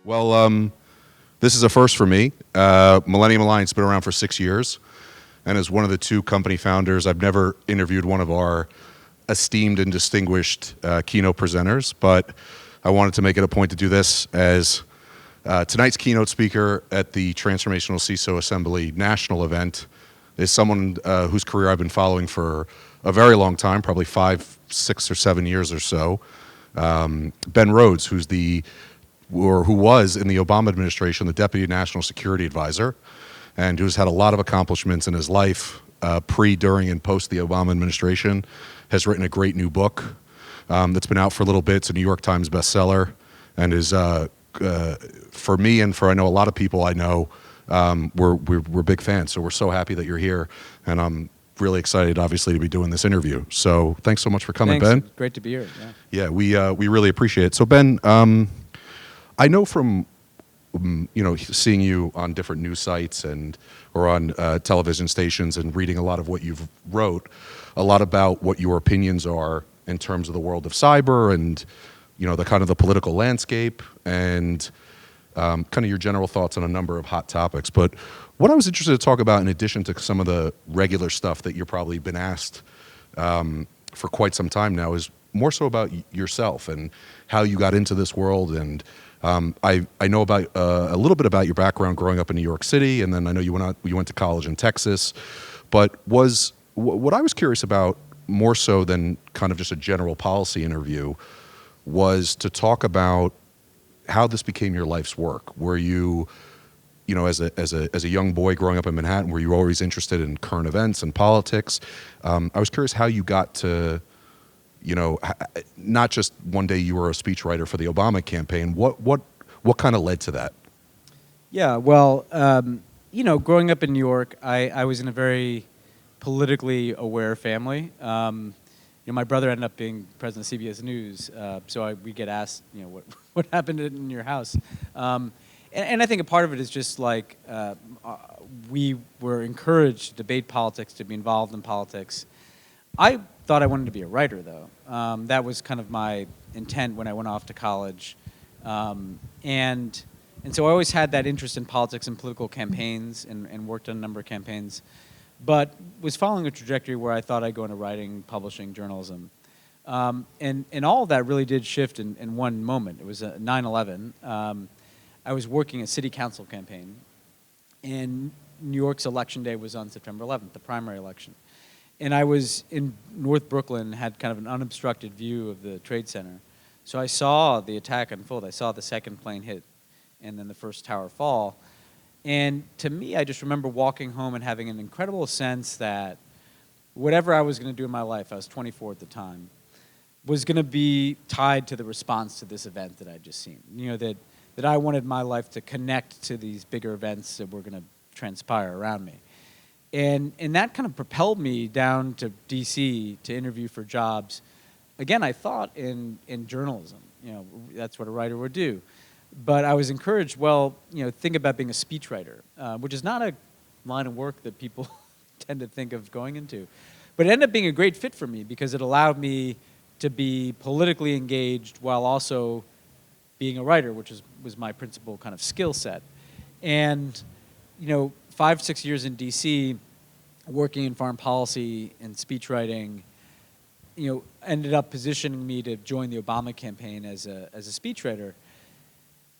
Well, this is a first for me. Millennium Alliance has been around for 6 years, and as one of the two company founders, I've never interviewed one of our esteemed and distinguished keynote presenters, but I wanted to make it a point to do this as tonight's keynote speaker at the Transformational CISO Assembly National event is someone whose career I've been following for a very long time, probably 5, 6, or 7 years or so. Ben Rhodes, who was in the Obama administration the Deputy National Security Advisor, and who's had a lot of accomplishments in his life pre, during, and post the Obama administration, has written a great new book that's been out for a little bit. It's a New York Times bestseller, and is for me and for I know a lot of people I know, we're big fans. So we're so happy that you're here, and I'm really excited, obviously, to be doing this interview. So thanks so much for coming, Thanks. Ben. Great to be here. Yeah, we really appreciate it. So Ben, I know from seeing you on different news sites or on television stations and reading a lot of what you've wrote, a lot about what your opinions are in terms of the world of cyber and the kind of the political landscape and kind of your general thoughts on a number of hot topics. But what I was interested to talk about, in addition to some of the regular stuff that you've probably been asked for quite some time now, is more so about yourself and how you got into this world. And I know about a little bit about your background growing up in New York City, and then I know you went to college in Texas. But what I was curious about, more so than kind of just a general policy interview, was to talk about how this became your life's work. Were you, as a young boy growing up in Manhattan, were you always interested in current events and politics? I was curious how you got to, not just one day you were a speechwriter for the Obama campaign. What kind of led to that? Yeah, well, growing up in New York, I was in a very politically aware family. My brother ended up being president of CBS News, so we get asked, what happened in your house? And I think a part of it is just like we were encouraged to debate politics, to be involved in politics. I thought I wanted to be a writer, though. That was kind of my intent when I went off to college. And so I always had that interest in politics and political campaigns and worked on a number of campaigns, but was following a trajectory where I thought I'd go into writing, publishing, journalism. And all of that really did shift in one moment. It was 9/11. I was working a city council campaign, and New York's election day was on September 11th, the primary election. And I was in North Brooklyn, had kind of an unobstructed view of the Trade Center. So I saw the attack unfold. I saw the second plane hit and then the first tower fall. And to me, I just remember walking home and having an incredible sense that whatever I was going to do in my life, I was 24 at the time, was going to be tied to the response to this event that I'd just seen. That I wanted my life to connect to these bigger events that were going to transpire around me. And that kind of propelled me down to D.C. to interview for jobs. Again, I thought in journalism. That's what a writer would do. But I was encouraged, think about being a speechwriter, which is not a line of work that people tend to think of going into. But it ended up being a great fit for me because it allowed me to be politically engaged while also being a writer, which was my principal kind of skill set. And, 5, 6 years in D.C., working in foreign policy and speechwriting, ended up positioning me to join the Obama campaign as a speechwriter.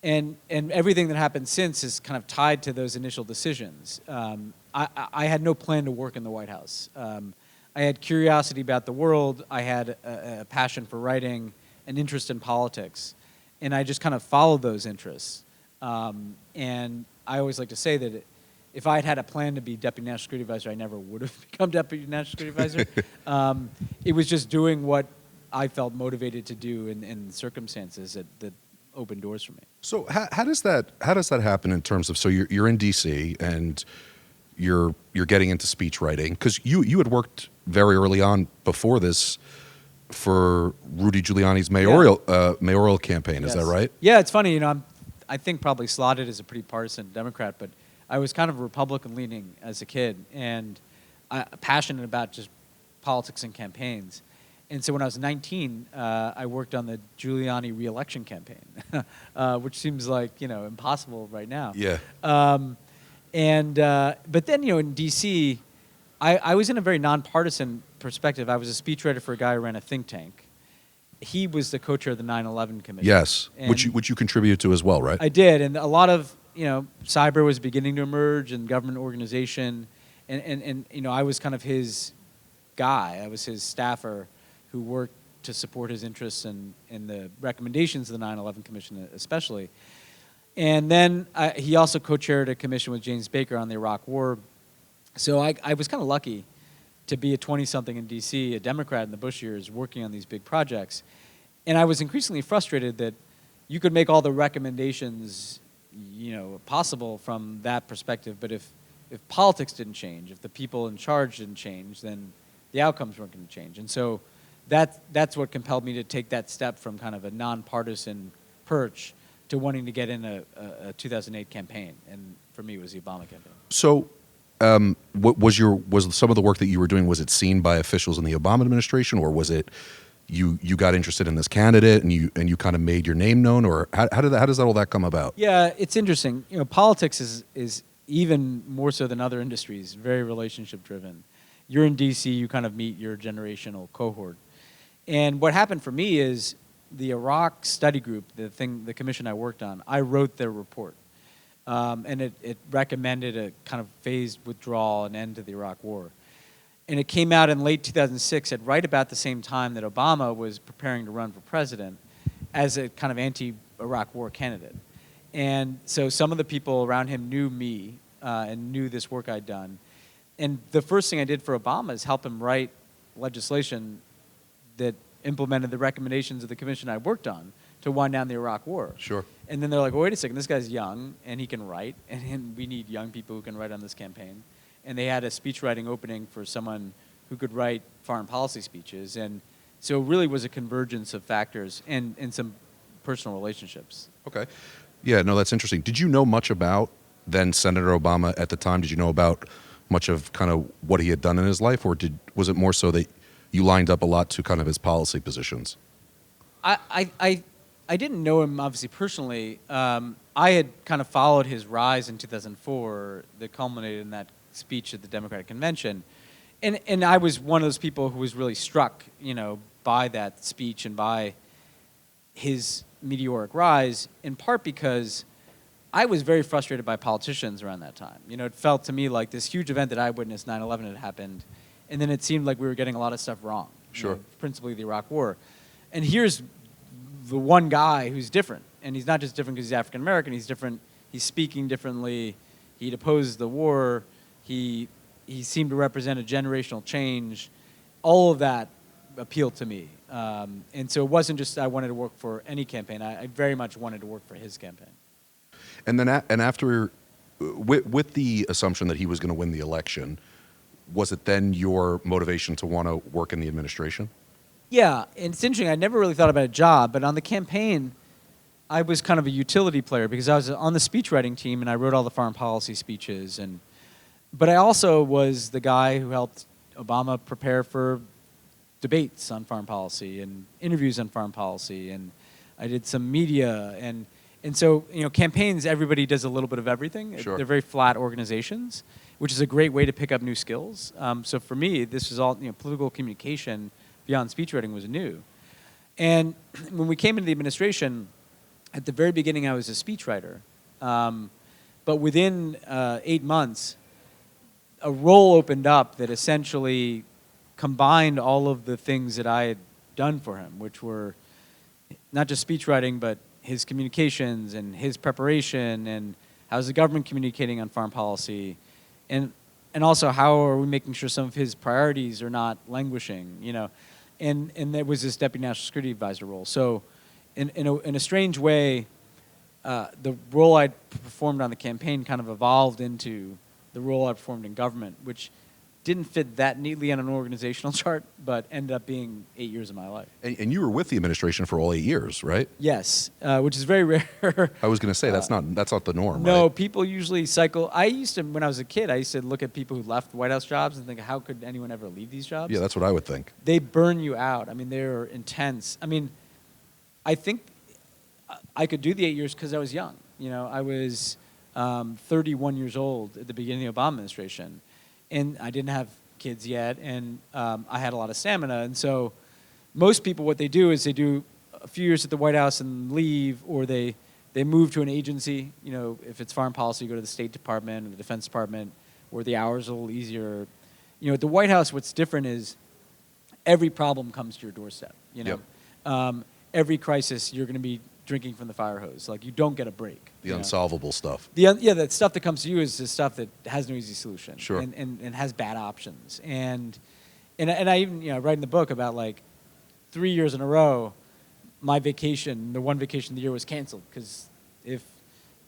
And everything that happened since is kind of tied to those initial decisions. I had no plan to work in the White House. I had curiosity about the world. I had a passion for writing, an interest in politics. And I just kind of followed those interests. And I always like to say that if I had had a plan to be Deputy National Security Advisor, I never would have become Deputy National Security Advisor. It was just doing what I felt motivated to do in circumstances that opened doors for me. So how does that happen in terms of, so you're in D.C. and you're getting into speech writing, because you had worked very early on before this for Rudy Giuliani's mayoral campaign. Is that right? Yeah, it's funny. I think probably slotted as a pretty partisan Democrat, but I was kind of Republican leaning as a kid and passionate about just politics and campaigns. And so when I was 19, I worked on the Giuliani re-election campaign, which seems like, impossible right now. Yeah. But then, in D.C., I was in a very nonpartisan perspective. I was a speechwriter for a guy who ran a think tank. He was the co-chair of the 9/11 Commission. Yes, And which you contributed to as well, right? I did, and a lot of, cyber was beginning to emerge and government organization, and I was kind of his guy. I was his staffer who worked to support his interests in the recommendations of the 9/11 Commission especially. And then he also co-chaired a commission with James Baker on the Iraq War. So I was kind of lucky to be a 20-something in D.C., a Democrat in the Bush years, working on these big projects. And I was increasingly frustrated that you could make all the recommendations, possible from that perspective, but if politics didn't change, if the people in charge didn't change, then the outcomes weren't going to change. And so that's what compelled me to take that step from kind of a nonpartisan perch to wanting to get in a 2008 campaign. And for me, it was the Obama campaign. So what was some of the work that you were doing, was it seen by officials in the Obama administration, or was it you got interested in this candidate and you kind of made your name known, or how does all that come about? Yeah, it's interesting. Politics is even more so than other industries, very relationship driven. You're in DC, you kind of meet your generational cohort. And what happened for me is the Iraq study group, the commission I worked on, I wrote their report. And it recommended a kind of phased withdrawal and end to the Iraq War. And it came out in late 2006 at right about the same time that Obama was preparing to run for president as a kind of anti-Iraq war candidate. And so some of the people around him knew me and knew this work I'd done. And the first thing I did for Obama is help him write legislation that implemented the recommendations of the commission I worked on to wind down the Iraq War. Sure. And then they're like, well, wait a second, this guy's young, and he can write, and we need young people who can write on this campaign. And they had a speechwriting opening for someone who could write foreign policy speeches. And so it really was a convergence of factors and some personal relationships. Okay. Yeah, no, that's interesting. Did you know much about then Senator Obama at the time? Did you know about much of kind of what he had done in his life, or was it more so that you lined up a lot to kind of his policy positions? I didn't know him, obviously, personally. I had kind of followed his rise in 2004 that culminated in that speech at the Democratic Convention. And I was one of those people who was really struck, by that speech and by his meteoric rise, in part because I was very frustrated by politicians around that time. It felt to me like this huge event that I witnessed, 9/11, had happened, and then it seemed like we were getting a lot of stuff wrong. Sure. Principally the Iraq War. And here's the one guy who's different. And he's not just different because he's African American, he's different, he's speaking differently, he'd opposed the war, he seemed to represent a generational change. All of that appealed to me. And so it wasn't just I wanted to work for any campaign, I very much wanted to work for his campaign. And then after, with the assumption that he was going to win the election, was it then your motivation to want to work in the administration? Yeah, and it's interesting. I never really thought about a job, but on the campaign, I was kind of a utility player because I was on the speechwriting team and I wrote all the foreign policy speeches. But I also was the guy who helped Obama prepare for debates on foreign policy and interviews on foreign policy, and I did some media. And so, campaigns, everybody does a little bit of everything. Sure. They're very flat organizations, which is a great way to pick up new skills. So for me, this was all, political communication beyond speechwriting was new. And when we came into the administration, at the very beginning, I was a speechwriter. But within 8 months, a role opened up that essentially combined all of the things that I had done for him, which were not just speechwriting, but his communications and his preparation and how's the government communicating on foreign policy, and also how are we making sure some of his priorities are not languishing, and there was this deputy national security advisor role. So in a strange way, the role I performed on the campaign kind of evolved into the role I performed in government, which didn't fit that neatly on an organizational chart, but ended up being 8 years of my life. And you were with the administration for all 8 years, right? Yes, which is very rare. I was going to say that's not the norm, No, right? people usually cycle. I used to, when I was a kid, I used to look at people who left White House jobs and think, how could anyone ever leave these jobs? Yeah, that's what I would think. They burn you out. I mean, they're intense. I mean, I think I could do the 8 years because I was young. You know, I was 31 years old at the beginning of the Obama administration, and I didn't have kids yet, and I had a lot of stamina. And so most people, what they do is they do a few years at the White House and leave, or they move to an agency. You know, if it's foreign policy, go to the State Department or the Defense Department, where the hours are a little easier. You know, at the White House, what's different is every problem comes to your doorstep. You know, Yep. Every crisis, you're going to be drinking from the fire hose. Like, you don't get a break. The unsolvable stuff. The stuff that comes to you is the stuff that has no easy solution. Sure. And has bad options. And I even, you know, write in the book about, like, 3 years in a row, my vacation, the one vacation of the year, was canceled because if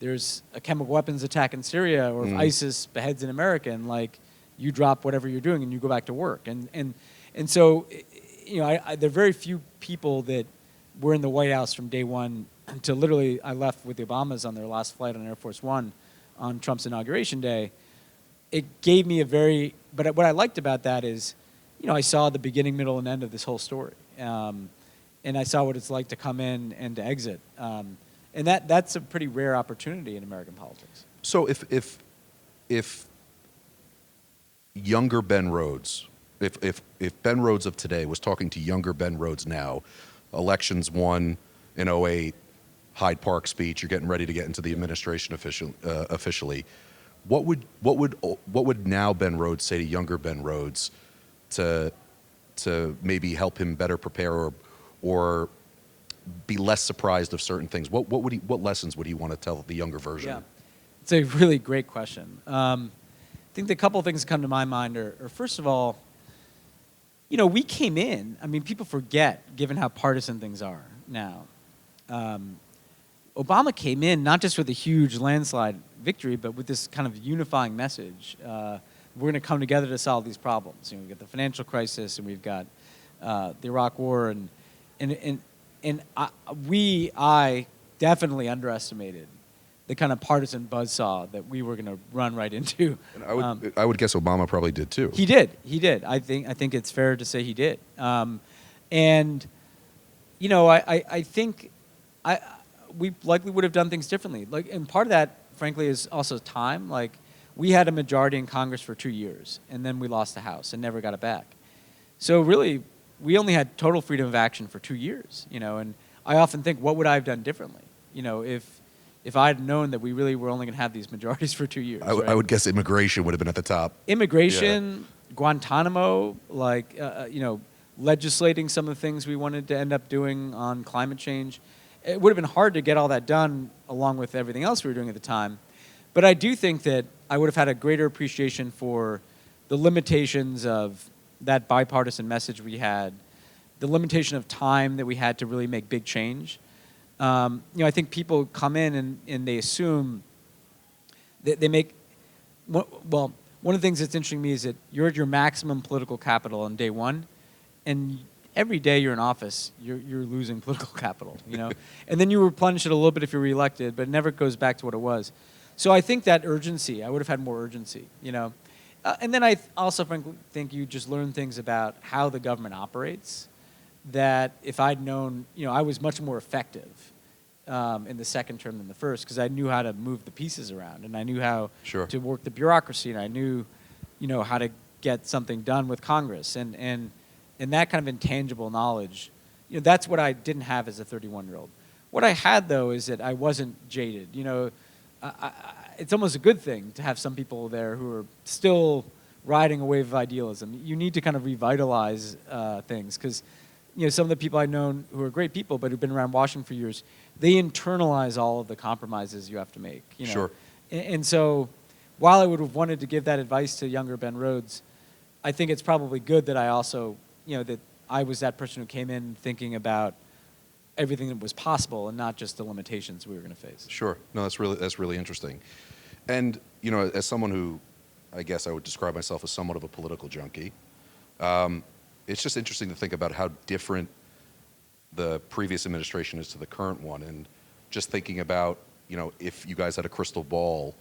there's a chemical weapons attack in Syria, or if ISIS beheads an American, like, you drop whatever you're doing and you go back to work. And so, you know, there are very few people that were in the White House from day one until literally I left with the Obamas on their last flight on Air Force One on Trump's inauguration day. It gave me but what I liked about that is, you know, I saw the beginning, middle, and end of this whole story. And I saw what it's like to come in and to exit. And that's a pretty rare opportunity in American politics. So if younger Ben Rhodes, if Ben Rhodes of today was talking to younger Ben Rhodes now, elections won in 2008, Hyde Park speech, you're getting ready to get into the administration officially, what would now Ben Rhodes say to younger Ben Rhodes to maybe help him better prepare or be less surprised of certain things? What lessons would he want to tell the younger version? Yeah, it's a really great question. I think the couple of things that come to my mind are first of all, you know, we came in, I mean, people forget, given how partisan things are now. Obama came in not just with a huge landslide victory, but with this kind of unifying message. We're going to come together to solve these problems. You know, we've got the financial crisis, and we've got the Iraq War, and I definitely underestimated the kind of partisan buzzsaw that we were going to run right into. And I would guess Obama probably did too. He did. I think it's fair to say he did. And you know, I think we likely would have done things differently. Like, and part of that, frankly, is also time. Like, we had a majority in Congress for 2 years, and then we lost the House and never got it back. So really, we only had total freedom of action for 2 years. You know, and I often think, what would I have done differently? You know, if I had known that we really were only going to have these majorities for 2 years. I would guess immigration would have been at the top. Immigration, yeah. Guantanamo, like, you know, legislating some of the things we wanted to end up doing on climate change. It would have been hard to get all that done along with everything else we were doing at the time. But I do think that I would have had a greater appreciation for the limitations of that bipartisan message we had, the limitation of time that we had to really make big change. You know, I think people come in and they assume that they make, well, one of the things that's interesting to me is that you're at your maximum political capital on day one, and every day you're in office, you're losing political capital, you know? And then you replenish it a little bit if you're reelected, but it never goes back to what it was. So I think that urgency, I would have had more urgency, you know? And then I also frankly think you just learn things about how the government operates that if I'd known, you know, I was much more effective in the second term than the first because I knew how to move the pieces around and I knew how to work the bureaucracy and I knew, you know, how to get something done with Congress and that kind of intangible knowledge, you know, that's what I didn't have as a 31-year-old. What I had, though, is that I wasn't jaded. You know, it's almost a good thing to have some people there who are still riding a wave of idealism. You need to kind of revitalize things because, you know, some of the people I've known who are great people but who've been around Washington for years, they internalize all of the compromises you have to make. You know? Sure. And so while I would have wanted to give that advice to younger Ben Rhodes, I think it's probably good that I also, you know, that I was that person who came in thinking about everything that was possible and not just the limitations we were going to face. Sure. No, that's really interesting. And, you know, as someone who I guess I would describe myself as somewhat of a political junkie. It's just interesting to think about how different the previous administration is to the current one, and just thinking about, if you guys had a crystal ball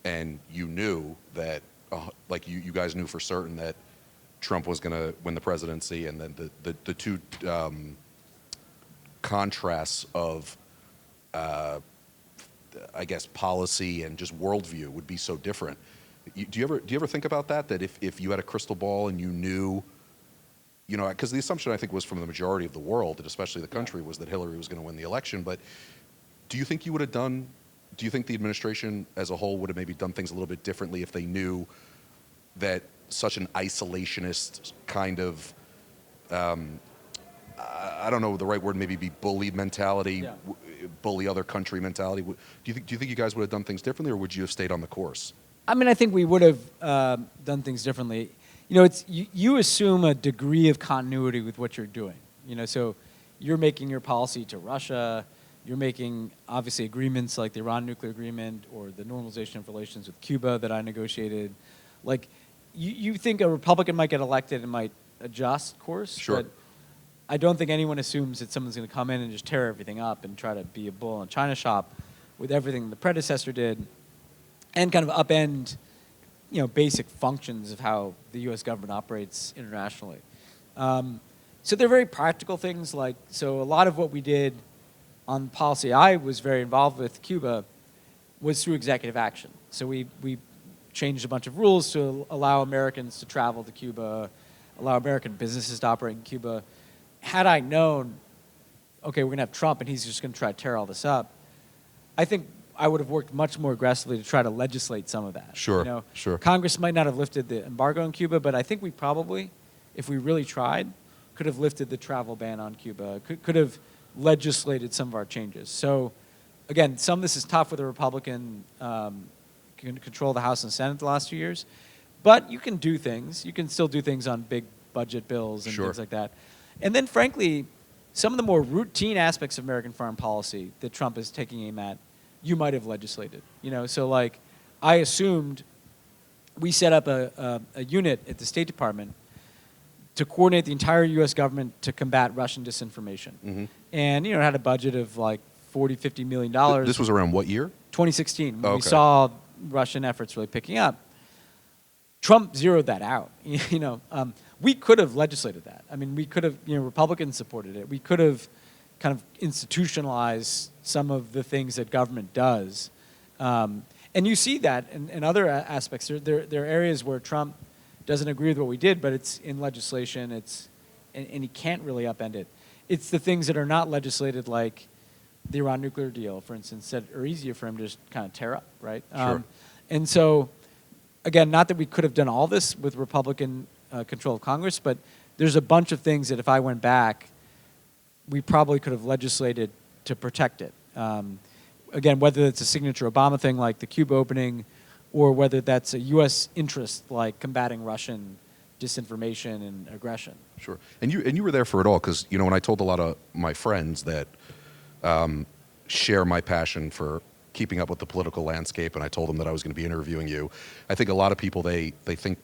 and you knew that, like you guys knew for certain that Trump was going to win the presidency, and then the two contrasts of, I guess, policy and just worldview would be so different. Do you ever think about that? That if you had a crystal ball and you knew, because the assumption I think was from the majority of the world, and especially the country, was that Hillary was going to win the election. But do you think do you think the administration as a whole would have maybe done things a little bit differently if they knew that such an isolationist kind of, I don't know the right word, maybe be bully mentality, bully other country mentality? Do you think you guys would have done things differently, or would you have stayed on the course? I mean, I think we would have done things differently. You assume a degree of continuity with what you're doing. So you're making your policy to Russia. You're making, obviously, agreements like the Iran nuclear agreement or the normalization of relations with Cuba that I negotiated. Like, you think a Republican might get elected and might adjust course. Sure. But I don't think anyone assumes that someone's going to come in and just tear everything up and try to be a bull in a china shop with everything the predecessor did, and kind of upend, basic functions of how the U.S. government operates internationally. So they're very practical things. So a lot of what we did on policy I was very involved with Cuba was through executive action. So we changed a bunch of rules to allow Americans to travel to Cuba, allow American businesses to operate in Cuba. Had I known, okay, we're going to have Trump and he's just going to try to tear all this up, I think I would have worked much more aggressively to try to legislate some of that. Sure. Congress might not have lifted the embargo on Cuba, but I think we probably, if we really tried, could have lifted the travel ban on Cuba, could have legislated some of our changes. So, again, some of this is tough with a Republican control of the House and Senate the last 2 years, but you can do things. You can still do things on big budget bills and things like that. And then, frankly, some of the more routine aspects of American foreign policy that Trump is taking aim at, you might have legislated. So I assumed we set up a unit at the State Department to coordinate the entire U.S. government to combat Russian disinformation. Mm-hmm. And, it had a budget of like $40-50 million. This was around what year? 2016, when we saw Russian efforts really picking up. Trump zeroed that out. We could have legislated that. I mean, we could have, Republicans supported it. We could have kind of institutionalized some of the things that government does. And you see that in other aspects. There are areas where Trump doesn't agree with what we did, but it's in legislation. And he can't really upend it. It's the things that are not legislated, like the Iran nuclear deal, for instance, that are easier for him to just kind of tear up, right? Sure. And so, again, not that we could have done all this with Republican control of Congress, but there's a bunch of things that if I went back, we probably could have legislated to protect it. Again, whether it's a signature Obama thing like the Cuba opening, or whether that's a U.S. interest like combating Russian disinformation and aggression. Sure. And you were there for it all, because, when I told a lot of my friends that share my passion for keeping up with the political landscape, and I told them that I was going to be interviewing you, I think a lot of people, they think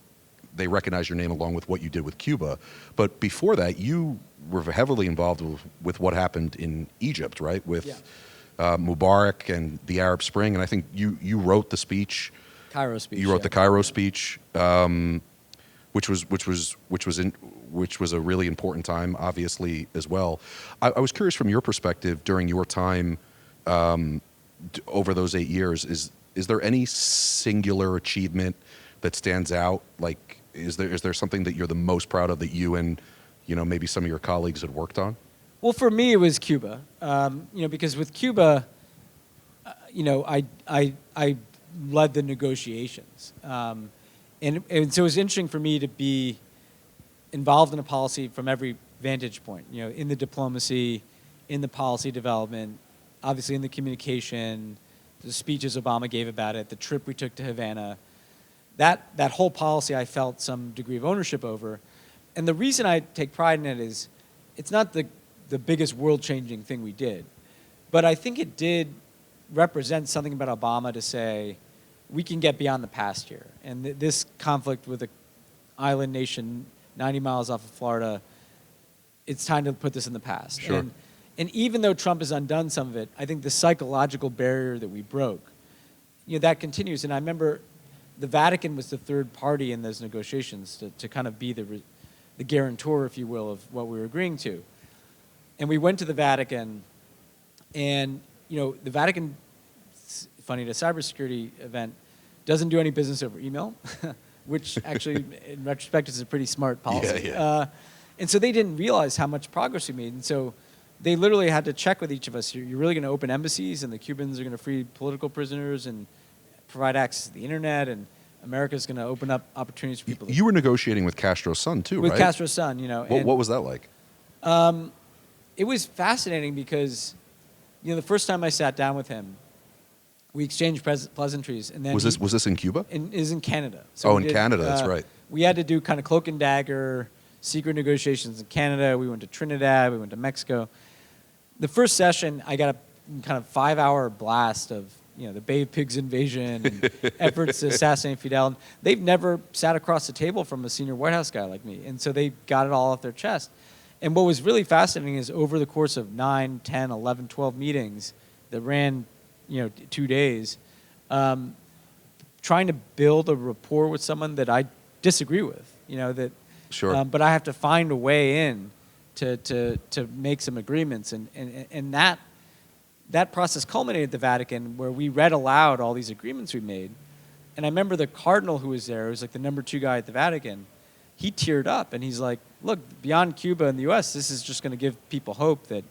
they recognize your name along with what you did with Cuba. But before that, you were heavily involved with what happened in Egypt, right? With Mubarak and the Arab Spring. And I think you wrote the speech. Cairo speech. You wrote the Cairo speech, which was a really important time, obviously, as well. I was curious, from your perspective, during your time over those 8 years, is there any singular achievement that stands out? Like, is there something that you're the most proud of that you and maybe some of your colleagues had worked on? Well, for me, it was Cuba. Because with Cuba, I led the negotiations, and so it was interesting for me to be involved in a policy from every vantage point. In the diplomacy, in the policy development, obviously in the communication, the speeches Obama gave about it, the trip we took to Havana. That whole policy I felt some degree of ownership over. And the reason I take pride in it is it's not the biggest world-changing thing we did, but I think it did represent something about Obama to say, we can get beyond the past here. And this conflict with an island nation 90 miles off of Florida, it's time to put this in the past. Sure. And even though Trump has undone some of it, I think the psychological barrier that we broke, that continues. And I remember the Vatican was the third party in those negotiations to kind of be the guarantor, if you will, of what we were agreeing to. And we went to the Vatican, and the Vatican, funny, at a cybersecurity event, doesn't do any business over email, which actually, in retrospect, is a pretty smart policy. Yeah. And so they didn't realize how much progress we made. And so they literally had to check with each of us. You're really going to open embassies, and the Cubans are going to free political prisoners and provide access to the internet, and America's going to open up opportunities for people. You were negotiating with Castro's son, too, right? With Castro's son, What was that like? It was fascinating because, the first time I sat down with him, we exchanged pleasantries, and then Was this in Cuba? Is in Canada. So in Canada, that's right. We had to do kind of cloak and dagger, secret negotiations in Canada. We went to Trinidad. We went to Mexico. The first session, I got a kind of 5-hour blast of the Bay of Pigs invasion and efforts to assassinate Fidel. And they've never sat across the table from a senior White House guy like me, and so they got it all off their chest. And what was really fascinating is over the course of 9, 10, 11, 12 meetings that ran 2 days, trying to build a rapport with someone that I disagree with, that. Sure. But I have to find a way in to make some agreements, and that process culminated at the Vatican, where we read aloud all these agreements we made. And I remember the cardinal who was there, who was like the number 2 guy at the Vatican, he teared up, and he's like, look, beyond Cuba and the U.S., this is just going to give people hope that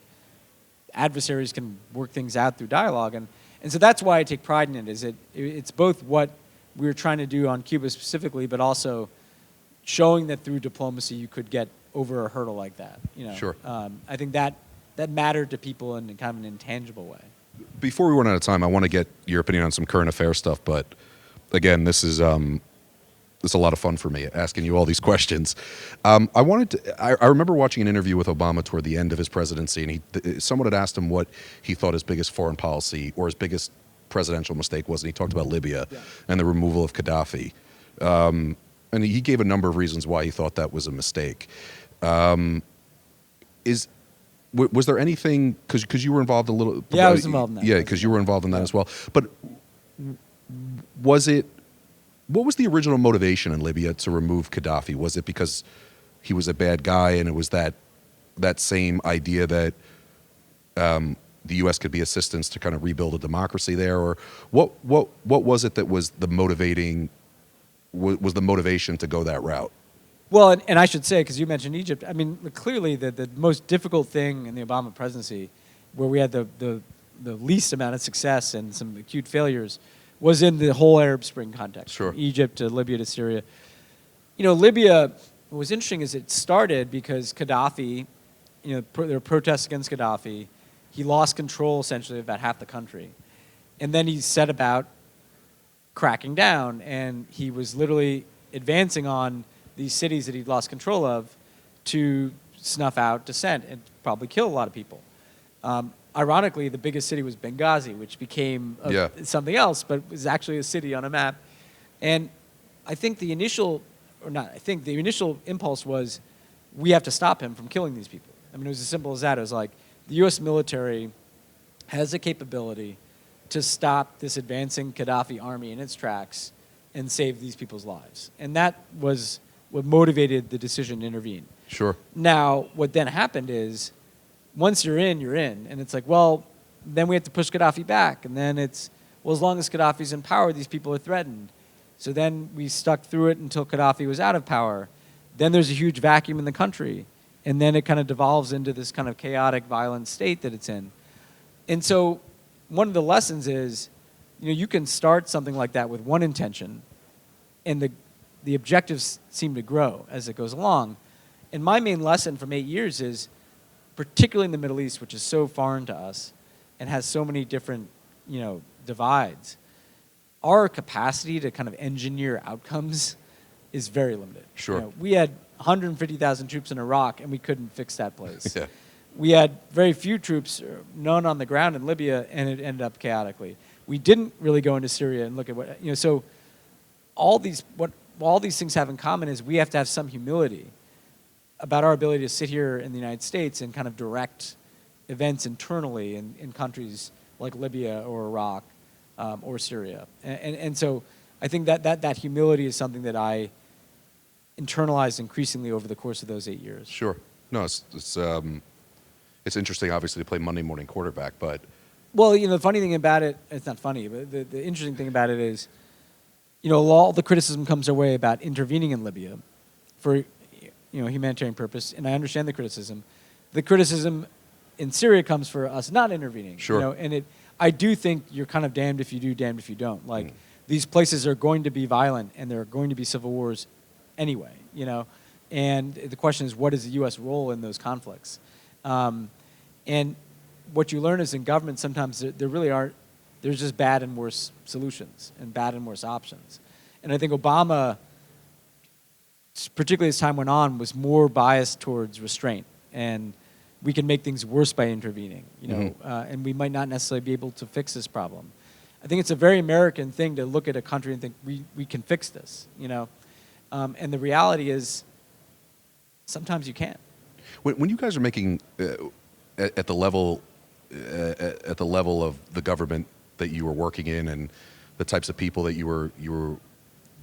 adversaries can work things out through dialogue. And so that's why I take pride in it, it's both what we were trying to do on Cuba specifically, but also showing that through diplomacy you could get over a hurdle like that. Sure. I think that mattered to people in kind of an intangible way. Before we run out of time, I want to get your opinion on some current affairs stuff, but again, this is a lot of fun for me, asking you all these questions. I remember watching an interview with Obama toward the end of his presidency, and someone had asked him what he thought his biggest foreign policy or his biggest presidential mistake was, and he talked about Libya and the removal of Gaddafi. And he gave a number of reasons why he thought that was a mistake. Was there anything, because you were involved a little... Yeah, I was involved in that. Yeah, because you were involved in that as well. But what was the original motivation in Libya to remove Gaddafi? Was it because he was a bad guy, and it was that same idea that the U.S. could be assistance to kind of rebuild a democracy there? Or what was it that was the motivation to go that route? Well, and I should say, because you mentioned Egypt, I mean, clearly the most difficult thing in the Obama presidency, where we had the least amount of success and some acute failures, was in the whole Arab Spring context. Sure. From Egypt to Libya to Syria. Libya, what was interesting is it started because Gaddafi, there were protests against Gaddafi. He lost control essentially of about half the country. And then he set about cracking down, and he was literally advancing on these cities that he'd lost control of to snuff out dissent and probably kill a lot of people. Ironically, the biggest city was Benghazi, which became something else, but was actually a city on a map. And I think the initial impulse was, we have to stop him from killing these people. I mean, it was as simple as that. It was like, the U.S. military has the capability to stop this advancing Gaddafi army in its tracks and save these people's lives. And that was what motivated the decision to intervene. Sure. Now, what then happened is, once you're in, you're in. And it's like, well, then we have to push Gaddafi back. And then it's, well, as long as Gaddafi's in power, these people are threatened. So then we stuck through it until Gaddafi was out of power. Then there's a huge vacuum in the country. And then it kind of devolves into this kind of chaotic, violent state that it's in. And so one of the lessons is, you can start something like that with one intention, and the objectives seem to grow as it goes along. And my main lesson from 8 years is, particularly in the Middle East, which is so foreign to us and has so many different, divides, our capacity to kind of engineer outcomes is very limited. Sure. We had 150,000 troops in Iraq, and we couldn't fix that place. Yeah. We had very few troops, none on the ground in Libya, and it ended up chaotically. We didn't really go into Syria and look at what, so all these things have in common is we have to have some humility about our ability to sit here in the United States and kind of direct events internally in countries like Libya or Iraq or Syria. And so I think that humility is something that I internalized increasingly over the course of those 8 years. Sure. No, it's interesting, obviously, to play Monday morning quarterback, but... Well, the funny thing about it, it's not funny, but the interesting thing about it is, all the criticism comes our way about intervening in Libya for, humanitarian purpose, and I understand the criticism. The criticism in Syria comes for us not intervening. Sure. I do think you're kind of damned if you do, damned if you don't. Like, these places are going to be violent, and there are going to be civil wars anyway, And the question is, what is the U.S. role in those conflicts? And what you learn is in government, sometimes there really aren't, there's just bad and worse solutions and bad and worse options. And I think Obama, particularly as time went on, was more biased towards restraint. And we can make things worse by intervening, and we might not necessarily be able to fix this problem. I think it's a very American thing to look at a country and think, we can fix this, and the reality is, sometimes you can't. When you guys are making at the level of the government that you were working in, and the types of people that you were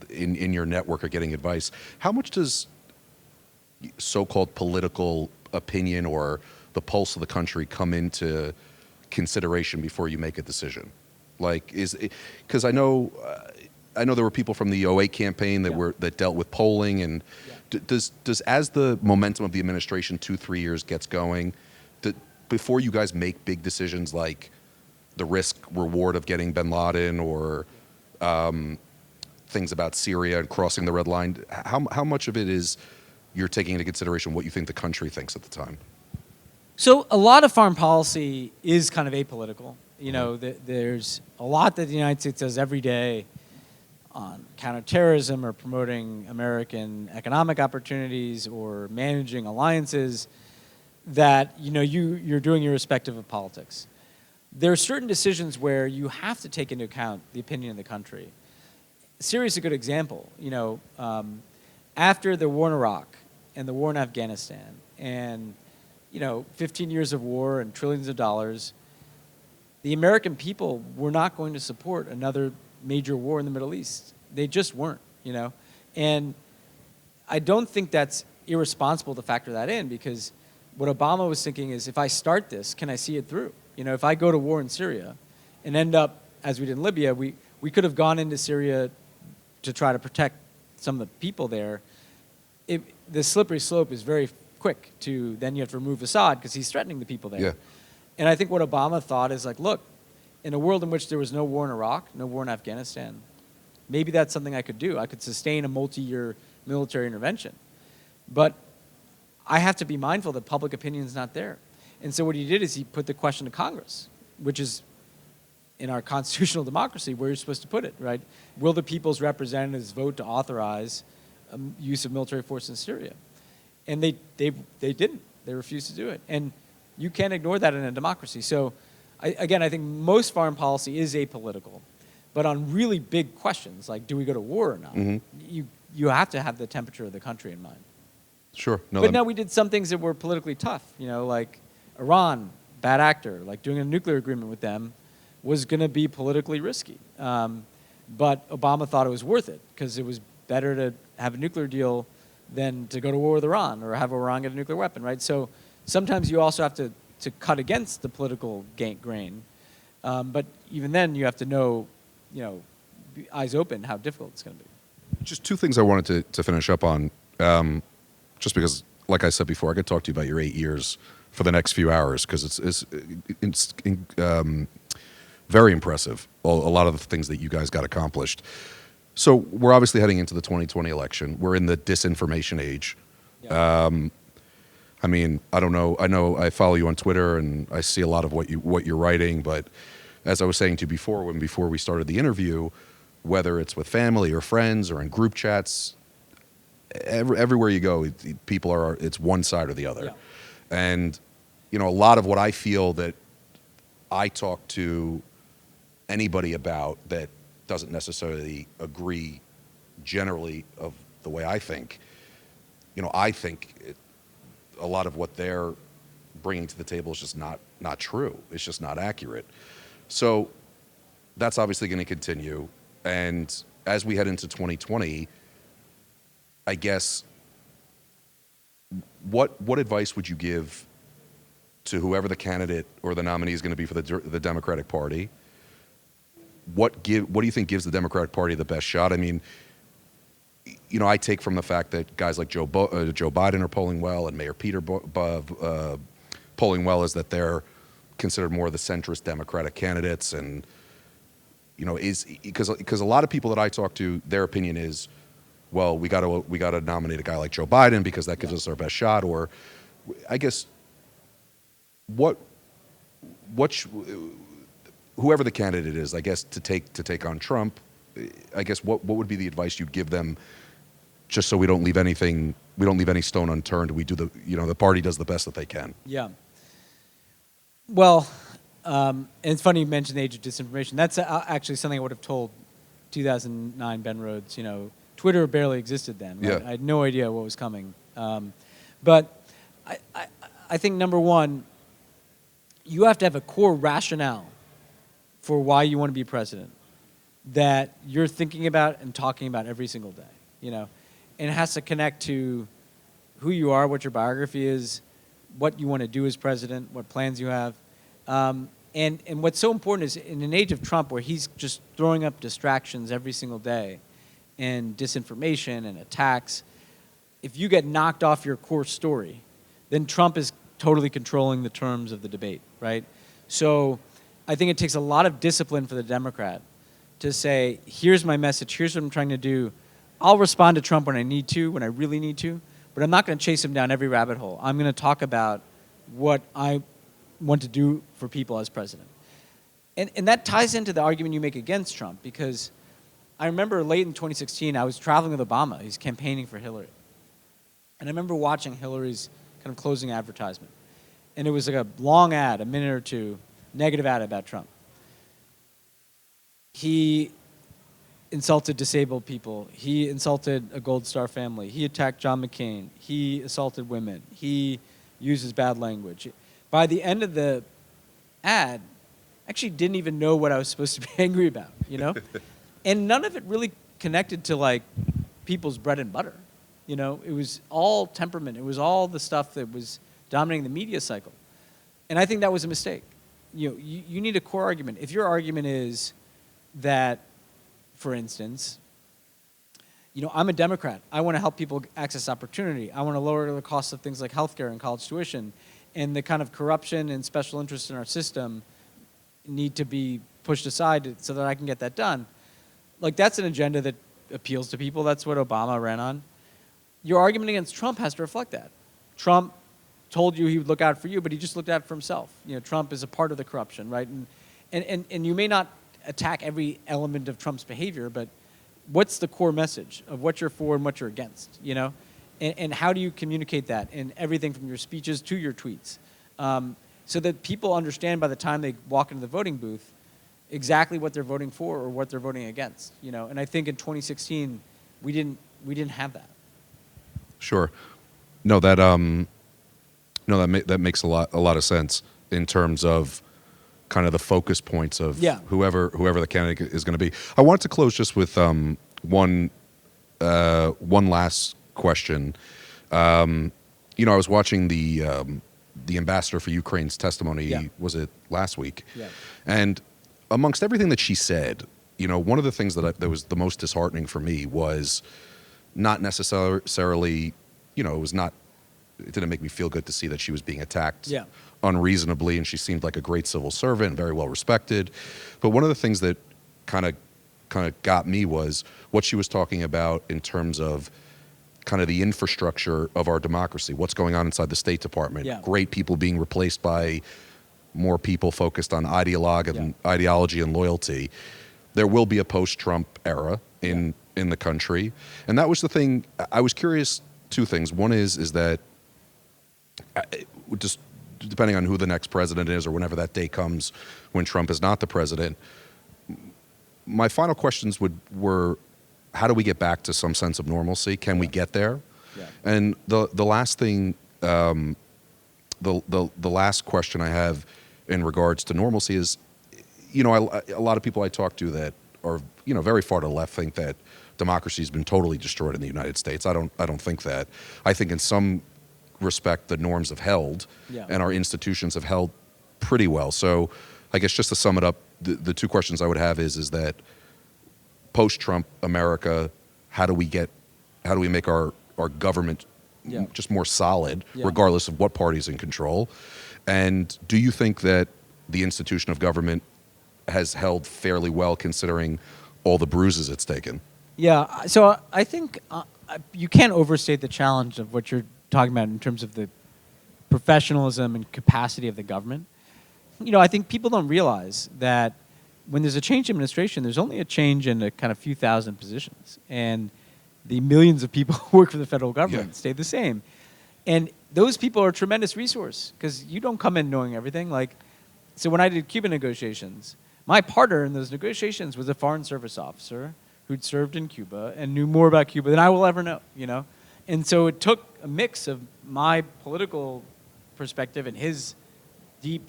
in your network are getting advice, how much does so-called political opinion or the pulse of the country come into consideration before you make a decision? Like, because I know there were people from the 08 campaign that dealt with polling, and does as the momentum of the administration 2-3 years gets going, before you guys make big decisions like the risk reward of getting Ben Laden or things about Syria and crossing the red line, how much of it is you're taking into consideration what you think the country thinks at the time? So a lot of foreign policy is kind of apolitical. There's a lot that the United States does every day on counterterrorism or promoting American economic opportunities or managing alliances that you're doing irrespective of politics. There are certain decisions where you have to take into account the opinion of the country. Syria is a good example. After the war in Iraq and the war in Afghanistan and 15 years of war and trillions of dollars, the American people were not going to support another major war in the Middle East. They just weren't, And I don't think that's irresponsible to factor that in, because what Obama was thinking is, if I start this, can I see it through? If I go to war in Syria and end up, as we did in Libya, we could have gone into Syria to try to protect some of the people there. The slippery slope is very quick to, then you have to remove Assad because he's threatening the people there. Yeah. And I think what Obama thought is like, look, in a world in which there was no war in Iraq, no war in Afghanistan, maybe that's something I could do. I could sustain a multi-year military intervention. But I have to be mindful that public opinion is not there. And so what he did is he put the question to Congress, which is, in our constitutional democracy, where you're supposed to put it, right? Will the people's representatives vote to authorize use of military force in Syria? And they didn't. They refused to do it. And you can't ignore that in a democracy. So, I think most foreign policy is apolitical. But on really big questions, like do we go to war or not, you have to have the temperature of the country in mind. Sure. No, but now we did some things that were politically tough, like Iran, bad actor, like doing a nuclear agreement with them was going to be politically risky. But Obama thought it was worth it because it was better to have a nuclear deal than to go to war with Iran or have Iran get a nuclear weapon, right? So sometimes you also have to cut against the political grain. But even then, you have to know, eyes open, how difficult it's going to be. Just two things I wanted to finish up on, just because, like I said before, I could talk to you about your 8 years for the next few hours, because it's very impressive, a lot of the things that you guys got accomplished. So we're obviously heading into the 2020 election. We're in the disinformation age. Yeah. I mean, I don't know. I know I follow you on Twitter and I see a lot of what you're writing. But as I was saying to you before we started the interview, whether it's with family or friends or in group chats, everywhere you go, it's one side or the other. Yeah. And a lot of what I feel that I talk to anybody about that doesn't necessarily agree generally of the way I think. I think a lot of what they're bringing to the table is just not true. It's just not accurate. So that's obviously going to continue. And as we head into 2020, I guess, what advice would you give to whoever the candidate or the nominee is going to be for the Democratic Party? What do you think gives the Democratic Party the best shot? I mean, I take from the fact that guys like Joe Biden are polling well, and Mayor Peter polling well, is that they're considered more of the centrist Democratic candidates, and is because a lot of people that I talk to, their opinion is, well, we got to nominate a guy like Joe Biden because that gives us our best shot. Or, I guess, whoever the candidate is, I guess, to take on Trump, I guess what would be the advice you'd give them, just so we don't leave any stone unturned. We do the party does the best that they can. Yeah. Well, and it's funny you mentioned the age of disinformation. That's actually something I would have told 2009 Ben Rhodes. Twitter barely existed then. Right? Yeah. I had no idea what was coming. But I think, number one, you have to have a core rationale for why you want to be president that you're thinking about and talking about every single day. And it has to connect to who you are, what your biography is, what you want to do as president, what plans you have. And what's so important is, in an age of Trump where he's just throwing up distractions every single day and disinformation and attacks, if you get knocked off your core story, then Trump is totally controlling the terms of the debate, right? So I think it takes a lot of discipline for the Democrat to say, here's my message, here's what I'm trying to do. I'll respond to Trump when I need to, when I really need to, but I'm not going to chase him down every rabbit hole. I'm going to talk about what I want to do for people as president. And that ties into the argument you make against Trump, because I remember late in 2016, I was traveling with Obama. He's campaigning for Hillary. And I remember watching Hillary's kind of closing advertisement. And it was like a long ad, a minute or two, negative ad about Trump. He insulted disabled people. He insulted a Gold Star family. He attacked John McCain. He assaulted women. He uses bad language. By the end of the ad, I actually didn't even know what I was supposed to be angry about, And none of it really connected to, like, people's bread and butter. It was all temperament. It was all the stuff that was dominating the media cycle. And I think that was a mistake. You need a core argument. If your argument is that, for instance, I'm a Democrat. I want to help people access opportunity. I want to lower the cost of things like healthcare and college tuition. And the kind of corruption and special interests in our system need to be pushed aside so that I can get that done. Like, that's an agenda that appeals to people. That's what Obama ran on. Your argument against Trump has to reflect that. Trump told you he would look out for you, but he just looked out for himself. Trump is a part of the corruption, right? And you may not attack every element of Trump's behavior, but what's the core message of what you're for and what you're against, And how do you communicate that in everything from your speeches to your tweets? So that people understand by the time they walk into the voting booth exactly what they're voting for or what they're voting against, And I think in 2016 we didn't have that. Sure. No, that makes a lot of sense in terms of kind of the focus points of whoever the candidate is going to be. I wanted to close just with one last question. I was watching the ambassador for Ukraine's testimony. Was it last week? Yeah. And amongst everything that she said, one of the things that was the most disheartening for me was not necessarily, it didn't make me feel good to see that she was being attacked unreasonably, and she seemed like a great civil servant and very well respected. But one of the things that kind of got me was what she was talking about in terms of kind of the infrastructure of our democracy, what's going on inside the State Department, great people being replaced by more people focused on ideology and loyalty. There will be a post-Trump era in the country. And that was the thing. I was curious, two things. One is that just depending on who the next president is or whenever that day comes when Trump is not the president, my final questions were, how do we get back to some sense of normalcy? Can we get there? Yeah. And the last thing, the last question I have in regards to normalcy is, a lot of people I talk to that are, very far to the left think that democracy has been totally destroyed in the United States. I don't think that. I think in some respect the norms have held, and our institutions have held pretty well. So I guess just to sum it up, the two questions I would have is that post-Trump America, how do we make our government just more solid, regardless of what party's in control? And do you think that the institution of government has held fairly well considering all the bruises it's taken? Yeah, so I think you can't overstate the challenge of what you're talking about in terms of the professionalism and capacity of the government. I think people don't realize that when there's a change in administration, there's only a change in a kind of few thousand positions. And the millions of people who work for the federal government stay the same. And those people are a tremendous resource because you don't come in knowing everything. So when I did Cuba negotiations, my partner in those negotiations was a Foreign Service officer who'd served in Cuba and knew more about Cuba than I will ever know, And so it took a mix of my political perspective and his deep,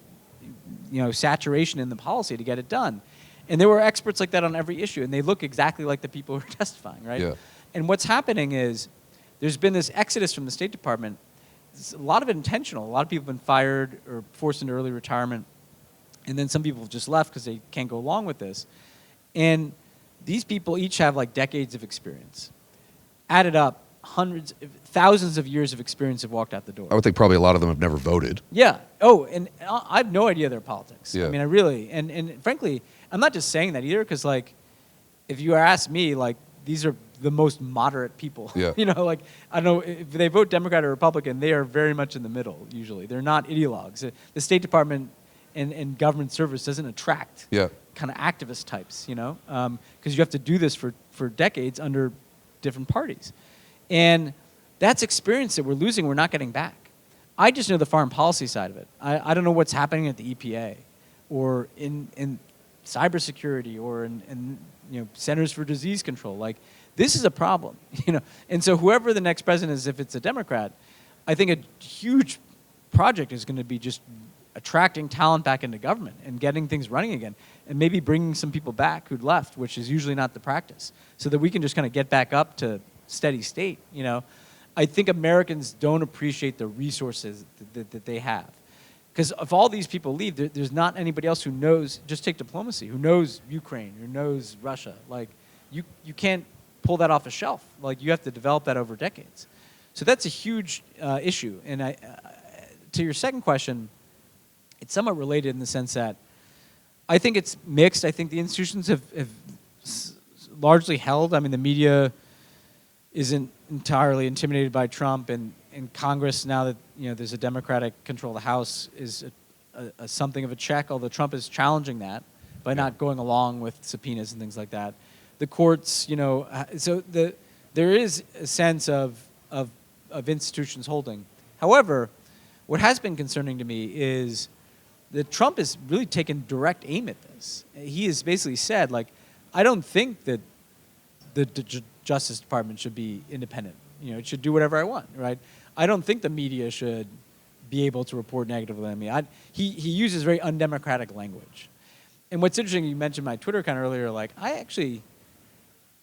saturation in the policy to get it done. And there were experts like that on every issue, and they look exactly like the people who are testifying, right? Yeah. And what's happening is there's been this exodus from the State Department. It's a lot of it intentional. A lot of people have been fired or forced into early retirement. And then some people have just left because they can't go along with this. And these people each have decades of experience. Added up, thousands of years of experience have walked out the door. I would think probably a lot of them have never voted. Yeah. Oh, and I have no idea their politics. Yeah. I mean, I really, and frankly, I'm not just saying that either because, if you ask me, these are the most moderate people. Yeah. I don't know, if they vote Democrat or Republican, they are very much in the middle, usually. They're not ideologues. The State Department and government service doesn't attract kind of activist types, because you have to do this for decades under different parties. And that's experience that we're losing, we're not getting back. I just know the foreign policy side of it. I don't know what's happening at the EPA or in cybersecurity or in Centers for Disease Control. This is a problem, And so whoever the next president is, if it's a Democrat, I think a huge project is going to be just attracting talent back into government and getting things running again and maybe bringing some people back who'd left, which is usually not the practice, so that we can just kind of get back up to steady state, I think Americans don't appreciate the resources that they have. Because if all these people leave, there's not anybody else who knows, just take diplomacy, who knows Ukraine, who knows Russia. You can't pull that off a shelf. You have to develop that over decades. So that's a huge issue. And to your second question, it's somewhat related in the sense that I think it's mixed. I think the institutions have largely held. I mean, the media isn't entirely intimidated by Trump, and Congress, now that there's a Democratic control of the House, is a something of a check, although Trump is challenging that by not going along with subpoenas and things like that. The courts, so there is a sense of institutions holding. However, what has been concerning to me is that Trump has really taken direct aim at this. He has basically said, I don't think that the Justice Department should be independent. It should do whatever I want, right? I don't think the media should be able to report negatively on me. He uses very undemocratic language. And what's interesting, you mentioned my Twitter account earlier, I actually,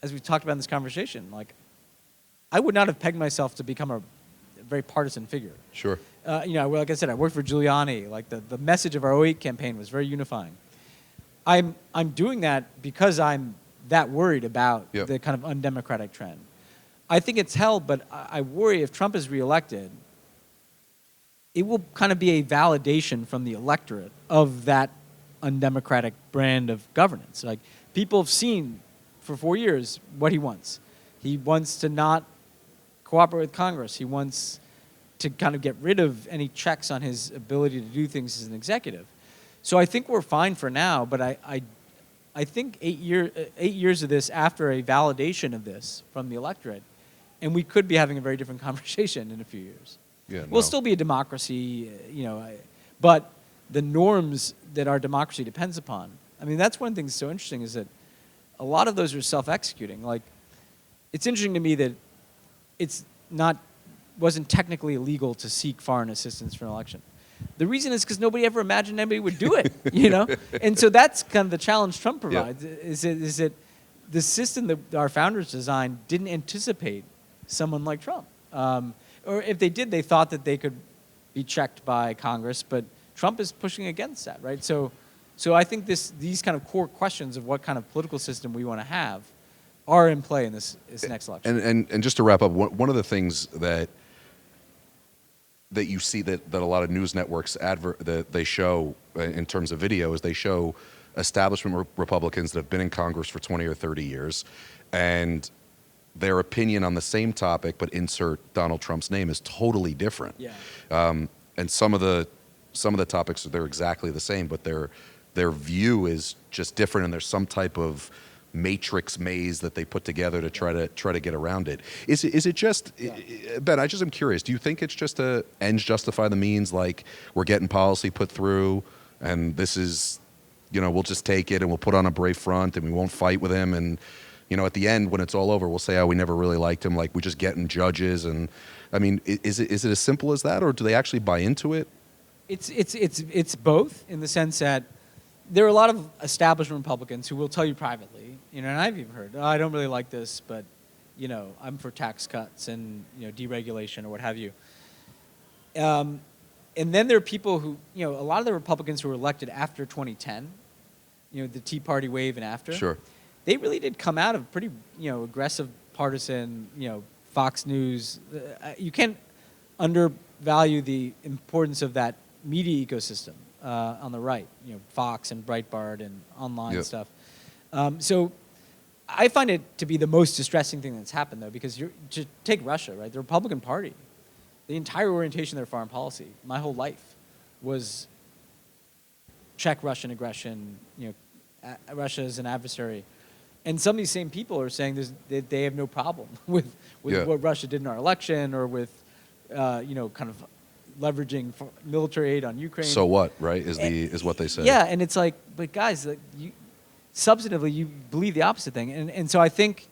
as we talked about in this conversation, I would not have pegged myself to become a very partisan figure. Sure. Like I said, I worked for Giuliani. The message of our 08 campaign was very unifying. I'm doing that because I'm that worried about the kind of undemocratic trend. I think it's held, but I worry if Trump is reelected, it will kind of be a validation from the electorate of that undemocratic brand of governance. People have seen for 4 years what he wants. He wants to not cooperate with Congress. He wants to kind of get rid of any checks on his ability to do things as an executive. So I think we're fine for now, but I think 8 years of this after a validation of this from the electorate, and we could be having a very different conversation in a few years. We'll still be a democracy, but the norms that our democracy depends upon. I mean, that's one thing that's so interesting is that a lot of those are self-executing. Like, it's interesting to me that wasn't technically illegal to seek foreign assistance for an election. The reason is because nobody ever imagined anybody would do it, And so that's kind of the challenge Trump provides. Is it the system that our founders designed didn't anticipate someone like Trump. Or if they did, they thought that they could be checked by Congress, but Trump is pushing against that, right? So I think these kind of core questions of what kind of political system we want to have are in play in this next election. And just to wrap up, one of the things that you see that a lot of news networks that they show in terms of video is they show establishment Republicans that have been in Congress for 20 or 30 years, and their opinion on the same topic, but insert Donald Trump's name, is totally different. Yeah. And some of the topics, they're exactly the same, but their view is just different, and there's some type of matrix maze that they put together to try to get around it. Is it just, Ben, I just am curious, do you think it's just a ends justify the means, like we're getting policy put through and this is, we'll just take it and we'll put on a brave front and we won't fight with him, and at the end when it's all over we'll say, oh, we never really liked him, like we just getting judges? And I mean, is it as simple as that, or do they actually buy into it? It's both, in the sense that there are a lot of establishment Republicans who will tell you privately, and I've even heard, oh, I don't really like this, but, I'm for tax cuts and, deregulation or what have you. And then there are people who, a lot of the Republicans who were elected after 2010, the Tea Party wave and after, Sure. They really did come out of pretty, aggressive partisan, Fox News. You can't undervalue the importance of that media ecosystem on the right, Fox and Breitbart and online stuff. So I find it to be the most distressing thing that's happened, though, because just take Russia, right? The Republican Party, the entire orientation of their foreign policy, my whole life, was check Russian aggression, Russia is an adversary. And some of these same people are saying that they have no problem with what Russia did in our election, or with, kind of leveraging military aid on Ukraine. So what, right? Is what they say. Yeah, and it's like, but guys, substantively, you believe the opposite thing, and so I think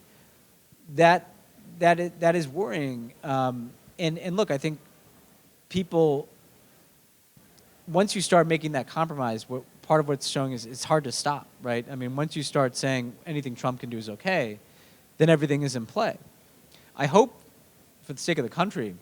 that is worrying. And look, I think people, once you start making that compromise, part of what's showing is it's hard to stop, right? I mean, once you start saying anything Trump can do is okay, then everything is in play. I hope, for the sake of the country,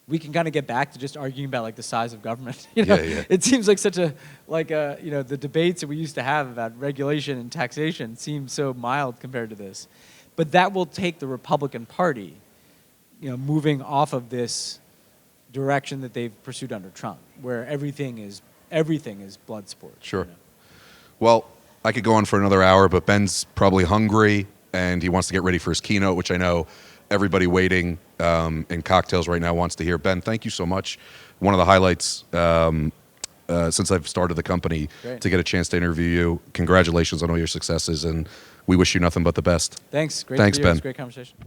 we can kind of get back to just arguing about like the size of government. It seems like the debates that we used to have about regulation and taxation seem so mild compared to this. But that will take the Republican Party, moving off of this direction that they've pursued under Trump, where everything is blood sport. Sure. Well, I could go on for another hour, but Ben's probably hungry and he wants to get ready for his keynote, which I know everybody waiting in cocktails right now wants to hear. Ben, thank you so much. One of the highlights since I've started the company. Great. To get a chance to interview you. Congratulations on all your successes, and we wish you nothing but the best. Thanks. Great Thanks, to be here. Ben. It was a great conversation.